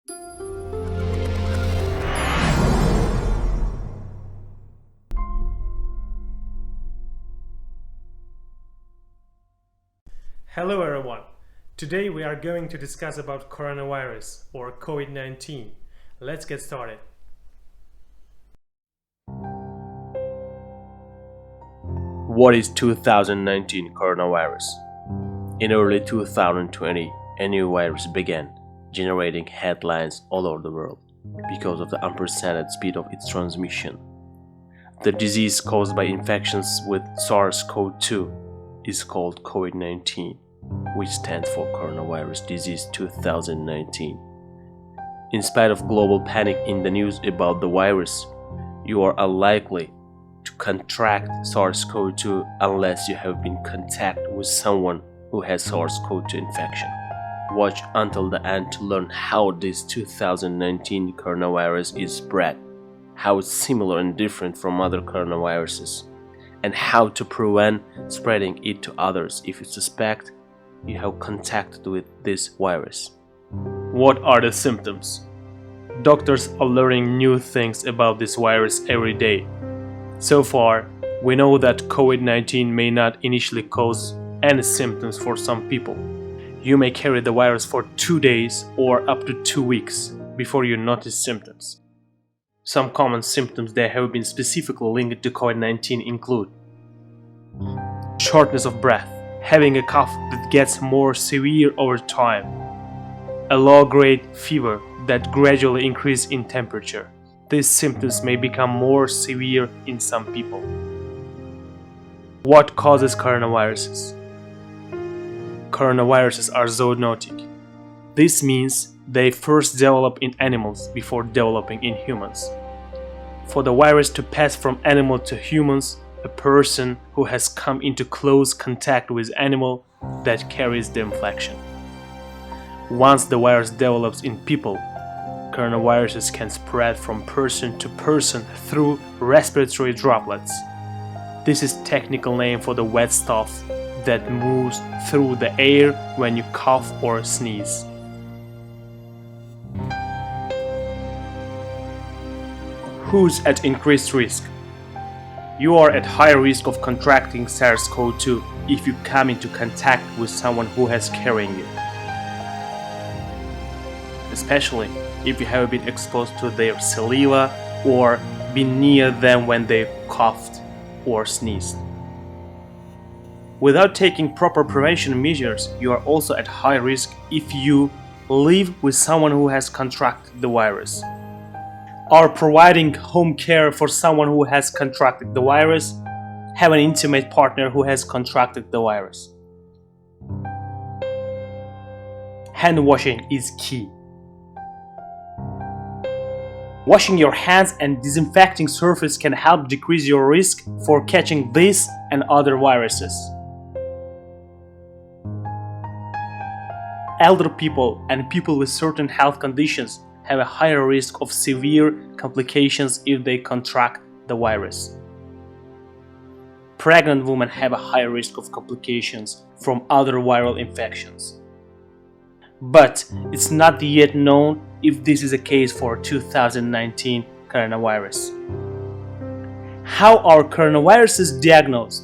Hello everyone! Today we are going to discuss about coronavirus or COVID-19. Let's get started. What is 2019 coronavirus? In early 2020, a new virus began generating headlines all over the world because of the unprecedented speed of its transmission. The disease caused by infections with SARS-CoV-2 is called COVID-19, which stands for Coronavirus Disease 2019. In spite of global panic in the news about the virus, you are unlikely to contract SARS-CoV-2 unless you have been in contact with someone who has SARS-CoV-2 infection. Watch until the end to learn how this 2019 coronavirus is spread, how it's similar and different from other coronaviruses, and how to prevent spreading it to others if you suspect you have contacted with this virus. What are the symptoms? Doctors are learning new things about this virus every day. So far, we know that COVID-19 may not initially cause any symptoms for some people. You may carry the virus for 2 days or up to 2 weeks before you notice symptoms. Some common symptoms that have been specifically linked to COVID-19 include shortness of breath, having a cough that gets more severe over time, a low-grade fever that gradually increases in temperature. These symptoms may become more severe in some people. What causes coronaviruses? Coronaviruses are zoonotic. This means they first develop in animals before developing in humans. For the virus to pass from animal to humans, a person who has come into close contact with animal that carries the infection. Once the virus develops in people, coronaviruses can spread from person to person through respiratory droplets. This is technical name for the wet stuff that moves through the air when you cough or sneeze. Who's at increased risk? You are at high risk of contracting SARS-CoV-2 if you come into contact with someone who has carrying it, especially if you have been exposed to their saliva or been near them when they coughed or sneezed. Without taking proper prevention measures, you are also at high risk if you live with someone who has contracted the virus. Or providing home care for someone who has contracted the virus, have an intimate partner who has contracted the virus. Hand washing is key. Washing your hands and disinfecting surface can help decrease your risk for catching this and other viruses. Elder people and people with certain health conditions have a higher risk of severe complications if they contract the virus. Pregnant women have a higher risk of complications from other viral infections. But it's not yet known if this is the case for 2019 coronavirus. How are coronaviruses diagnosed?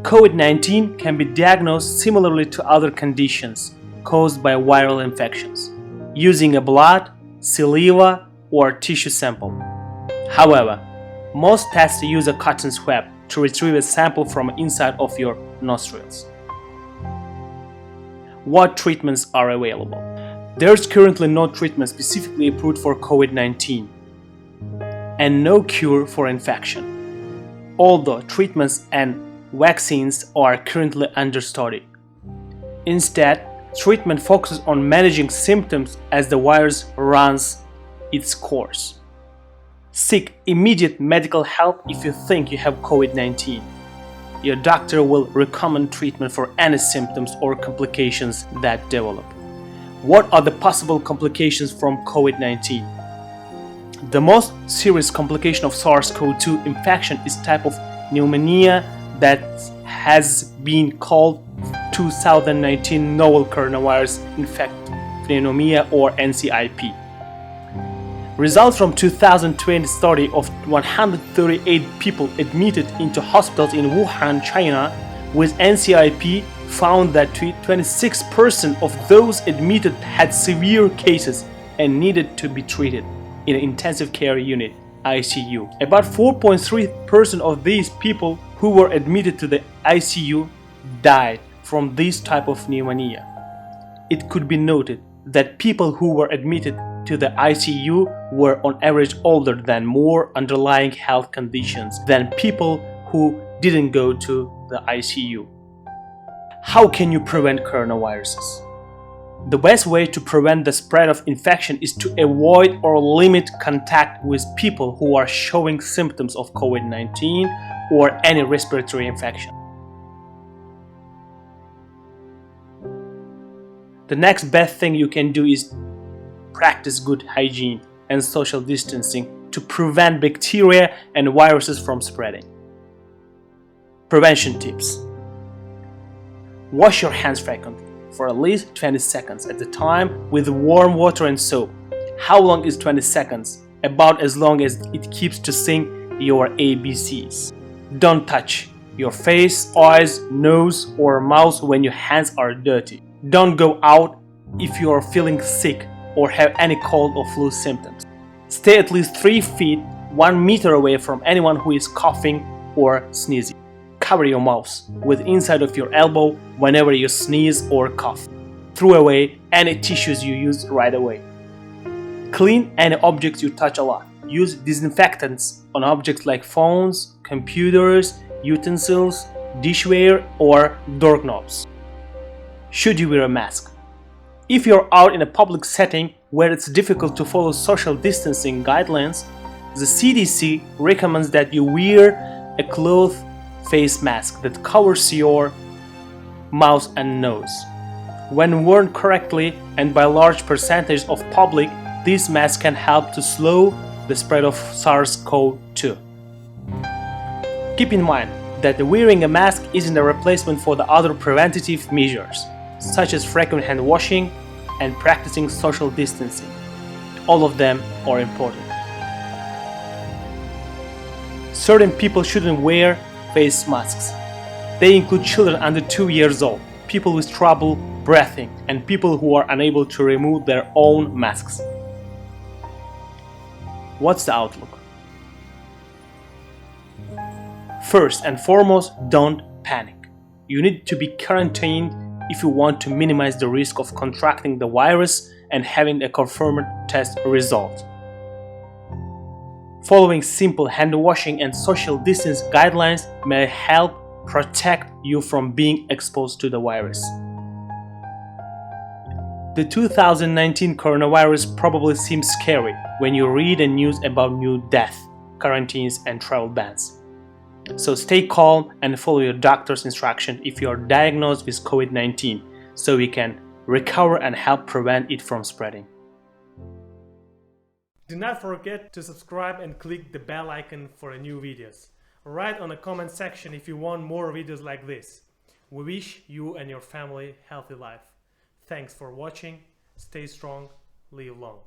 COVID-19 can be diagnosed similarly to other conditions caused by viral infections, using a blood, saliva, or tissue sample. However, most tests use a cotton swab to retrieve a sample from inside of your nostrils. What treatments are available? There is currently no treatment specifically approved for COVID-19 and no cure for infection, although treatments and vaccines are currently under study. Instead, treatment focuses on managing symptoms as the virus runs its course. Seek immediate medical help if you think you have COVID-19. Your doctor will recommend treatment for any symptoms or complications that develop. What are the possible complications from COVID-19? The most serious complication of SARS-CoV-2 infection is type of pneumonia that has been called 2019 novel coronavirus pneumonia or NCIP. Results from 2020 study of 138 people admitted into hospitals in Wuhan, China with NCIP found that 26% of those admitted had severe cases and needed to be treated in an intensive care unit, ICU. About 4.3% of these people who were admitted to the ICU died from this type of pneumonia. It could be noted that people who were admitted to the ICU were on average older than more underlying health conditions than people who didn't go to the ICU. How can you prevent coronaviruses? The best way to prevent the spread of infection is to avoid or limit contact with people who are showing symptoms of COVID-19 or any respiratory infection. The next best thing you can do is practice good hygiene and social distancing to prevent bacteria and viruses from spreading. Prevention tips. Wash your hands frequently for at least 20 seconds at a time with warm water and soap. How long is 20 seconds? About as long as it keeps to sing your ABCs. Don't touch your face, eyes, nose or mouth when your hands are dirty. Don't go out if you are feeling sick or have any cold or flu symptoms. Stay at least 3 feet, 1 meter away from anyone who is coughing or sneezing. Cover your mouth with inside of your elbow whenever you sneeze or cough. Throw away any tissues you use right away. Clean any objects you touch a lot. Use disinfectants on objects like phones, computers, utensils, dishware or doorknobs. Should you wear a mask? If you're out in a public setting where it's difficult to follow social distancing guidelines, the CDC recommends that you wear a cloth face mask that covers your mouth and nose. When worn correctly and by a large percentage of public, this mask can help to slow the spread of SARS-CoV-2. Keep in mind that wearing a mask isn't a replacement for the other preventative measures, such as frequent hand washing and practicing social distancing. All of them are important. Certain people shouldn't wear face masks. They include children under 2 years old, people with trouble breathing, and people who are unable to remove their own masks. What's the outlook? First and foremost, don't panic. You need to be quarantined if you want to minimize the risk of contracting the virus and having a confirmed test result. Following simple hand washing and social distance guidelines may help protect you from being exposed to the virus. The 2019 coronavirus probably seems scary when you read the news about new deaths, quarantines and travel bans. So stay calm and follow your doctor's instruction if you are diagnosed with COVID-19 so we can recover and help prevent it from spreading. Do not forget to subscribe and click the bell icon for new videos. Write on the comment section if you want more videos like this. We wish you and your family healthy life. Thanks for watching. Stay strong. Live long.